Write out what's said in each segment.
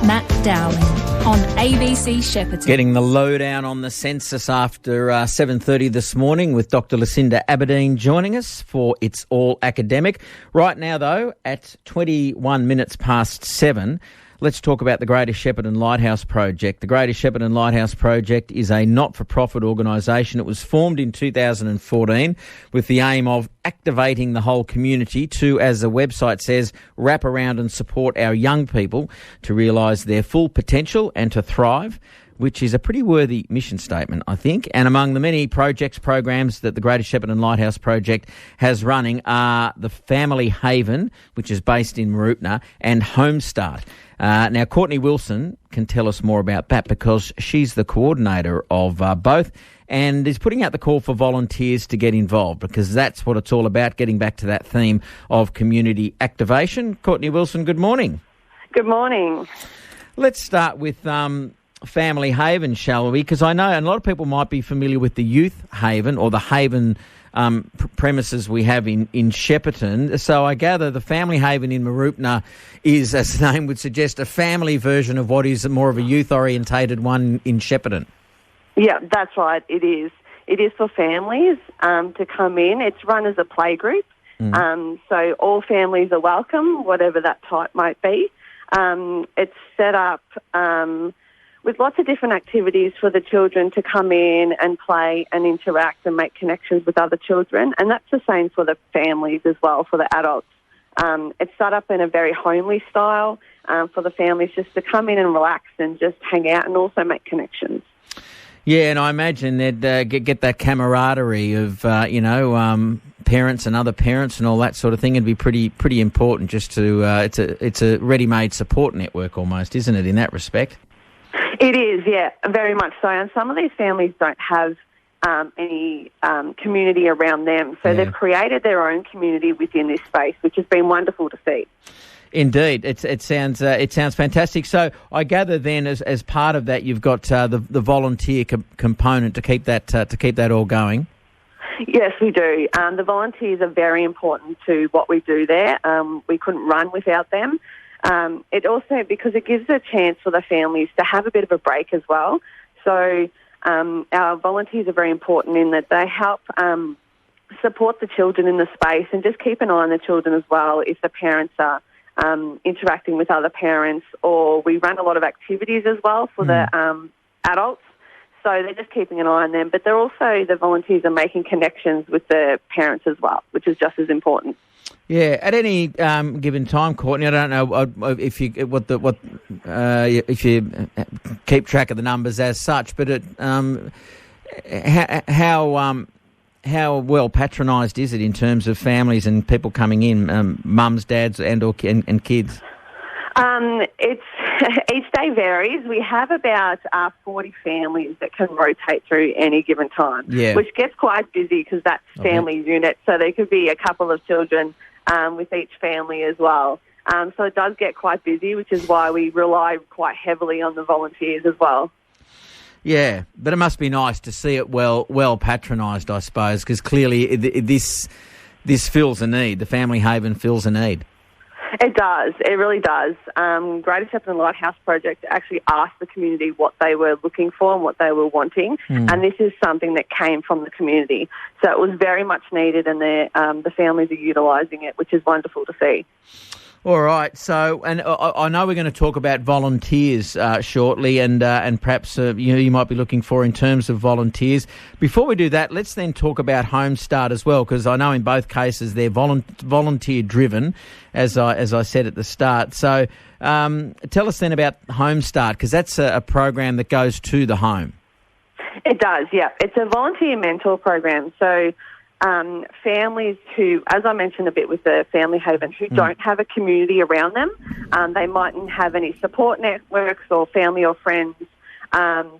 Matt Dowling on ABC Shepparton. Getting the lowdown on the census after 7:30 this morning with Dr. Lucinda Aberdeen joining us for It's All Academic. Right now, though, at 21 minutes past 7, let's talk about the Greater Shepparton Lighthouse Project. The Greater Shepparton Lighthouse Project is a not-for-profit organisation. It was formed in 2014 with the aim of activating the whole community to, as the website says, wrap around and support our young people to realise their full potential and to thrive, which is a pretty worthy mission statement, I think. And among the many programs that the Greater Shepparton Lighthouse Project has running are the Family Haven, which is based in Mooroopna, and Home Start. Now, Courtney Wilson can tell us more about that because she's the coordinator of both and is putting out the call for volunteers to get involved because that's what it's all about, getting back to that theme of community activation. Courtney Wilson, good morning. Good morning. Let's start with Family Haven, shall we? Because I know a lot of people might be familiar with the Youth Haven or the Haven premises we have in Shepparton. So I gather the Family Haven in Mooroopna is, as the name would suggest, a family version of what is more of a youth-orientated one in Shepparton. Yeah, that's right. It is. It is for families to come in. It's run as a playgroup. So all families are welcome, whatever that type might be. It's set up with lots of different activities for the children to come in and play and interact and make connections with other children. And that's the same for the families as well, for the adults. It's set up in a very homely style for the families just to come in and relax and just hang out and also make connections. Yeah, and I imagine they'd get that camaraderie of, parents and other parents and all that sort of thing. It'd be pretty important just to, it's a ready-made support network almost, isn't it, in that respect? It is, yeah, very much so. And some of these families don't have any community around them. So they've created their own community within this space, which has been wonderful to see. Indeed, it sounds fantastic. So I gather then, as part of that, you've got the volunteer component to keep that all going. Yes, we do. The volunteers are very important to what we do there. We couldn't run without them. It also, because it gives a chance for the families to have a bit of a break as well. So our volunteers are very important in that they help support the children in the space and just keep an eye on the children as well if the parents are interacting with other parents, or we run a lot of activities as well for the adults. So they're just keeping an eye on them. But they're also, the volunteers are making connections with the parents as well, which is just as important. Yeah, at any given time, Courtney, I don't know if you if you keep track of the numbers as such, but how well patronised is it in terms of families and people coming in, mums, dads, and kids? It's each day varies. We have about 40 families that can rotate through any given time, which gets quite busy because that's family unit. So there could be a couple of children with each family as well. So it does get quite busy, which is why we rely quite heavily on the volunteers as well. Yeah, but it must be nice to see it well patronised, I suppose, because clearly this fills a need. The Family Haven fills a need. It does. It really does. Greater Shepparton Lighthouse Project actually asked the community what they were looking for and what they were wanting, and this is something that came from the community. So it was very much needed, and the families are utilising it, which is wonderful to see. All right. So, and I know we're going to talk about volunteers shortly, and perhaps you might be looking for in terms of volunteers. Before we do that, let's then talk about Home Start as well, because I know in both cases they're volunteer driven, as I said at the start. So, tell us then about Home Start, because that's a program that goes to the home. It does. Yeah, it's a volunteer mentor program. So. Families who, as I mentioned a bit with the Family Haven, who don't have a community around them, they mightn't have any support networks or family or friends.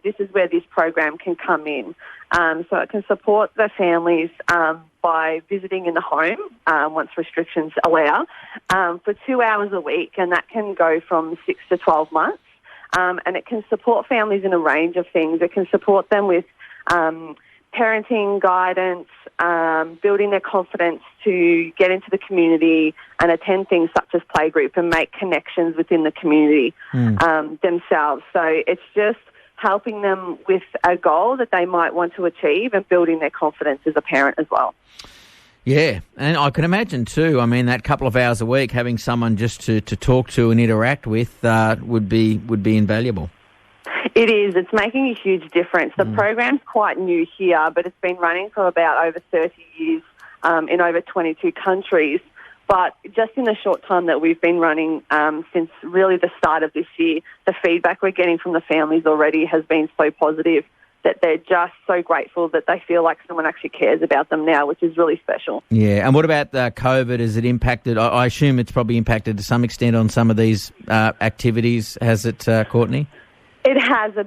This is where this program can come in. So it can support the families by visiting in the home once restrictions allow for 2 hours a week, and that can go from 6 to 12 months. And it can support families in a range of things. It can support them with parenting guidance, building their confidence to get into the community and attend things such as playgroup and make connections within the community themselves. So it's just helping them with a goal that they might want to achieve and building their confidence as a parent as well. Yeah, and I can imagine too, I mean, that couple of hours a week, having someone just to talk to and interact with would be invaluable. It is. It's making a huge difference. The program's quite new here, but it's been running for about over 30 years in over 22 countries. But just in the short time that we've been running since really the start of this year, the feedback we're getting from the families already has been so positive that they're just so grateful that they feel like someone actually cares about them now, which is really special. Yeah, and what about COVID? Has it impacted? I assume it's probably impacted to some extent on some of these activities, has it, Courtney? It has a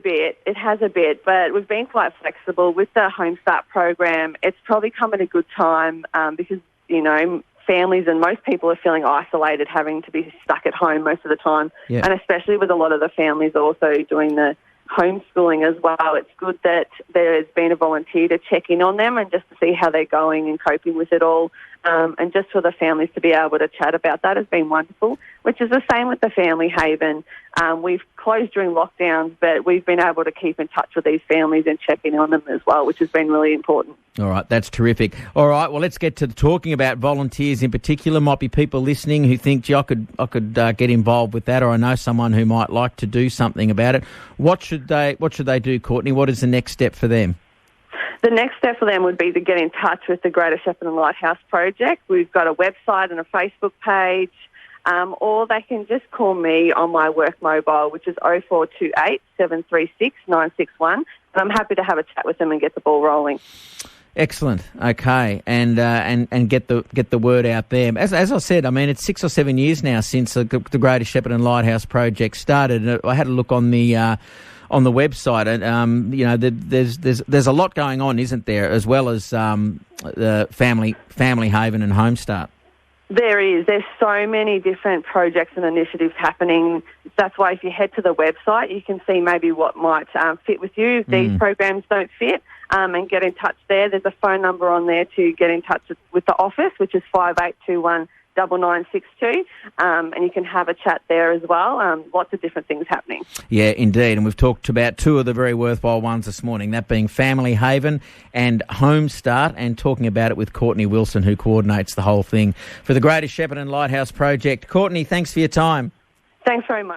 bit, but we've been quite flexible with the Home Start program. It's probably come at a good time because, you know, families and most people are feeling isolated, having to be stuck at home most of the time, and especially with a lot of the families also doing the homeschooling as well. It's good that there has been a volunteer to check in on them and just to see how they're going and coping with it all. And just for the families to be able to chat about that has been wonderful, which is the same with the Family Haven. We've closed during lockdowns, but we've been able to keep in touch with these families and check in on them as well, which has been really important. All right, that's terrific. All right, well, let's get to talking about volunteers in particular. Might be people listening who think, gee, I could get involved with that, or I know someone who might like to do something about it. What should they do, Courtney? What is the next step for them? The next step for them would be to get in touch with the Greater Shepparton Lighthouse Project. We've got a website and a Facebook page, or they can just call me on my work mobile, which is 0428 736 961, and I'm happy to have a chat with them and get the ball rolling. Excellent. Okay, and get the word out there. As I said, I mean, it's 6 or 7 years now since the Greater Shepparton Lighthouse Project started. I had a look on the website, and you know, there's a lot going on, isn't there? As well as the Family Haven and Home Start. There is. There's so many different projects and initiatives happening. That's why if you head to the website, you can see maybe what might fit with you. If these programs don't fit, and get in touch there. There's a phone number on there to get in touch with the office, which is 5821 9962, and you can have a chat there as well. Lots of different things happening. Yeah, indeed, and we've talked about two of the very worthwhile ones this morning, that being Family Haven and Home Start, and talking about it with Courtney Wilson, who coordinates the whole thing for the Greater Shepparton Lighthouse Project. Courtney, thanks for your time. Thanks very much.